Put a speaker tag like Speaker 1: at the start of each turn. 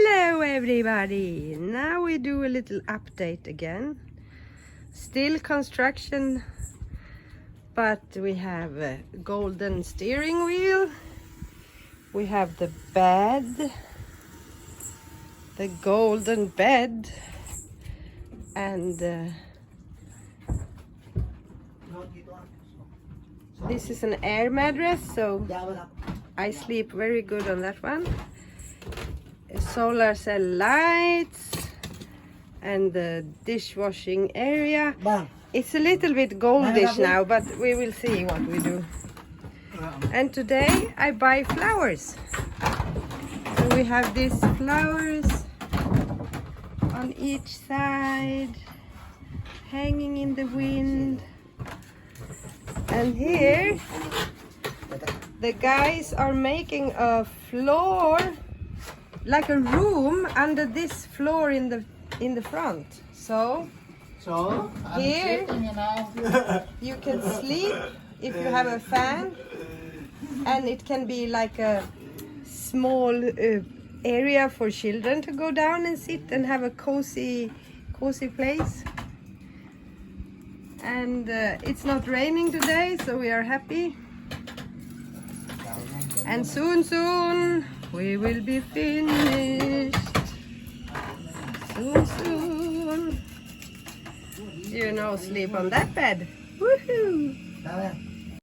Speaker 1: Hello everybody! Now we do a little update again. Still construction, but we have a golden steering wheel. We have the bed, the golden bed, and this is an air mattress, so I sleep very good on that one. Solar cell lights and the dishwashing area. It's a little bit goldish now, but we will see what we do. And today I buy flowers. So we have these flowers on each side, hanging in the wind. And here the guys are making a floor, like a room under this floor in the front. So here you can sleep if you have a fan, and it can be like a small area for children to go down and sit and have a cozy place. And it's not raining today, so we are happy. And soon we will be finished. Soon. You know, sleep on that bed. Woohoo!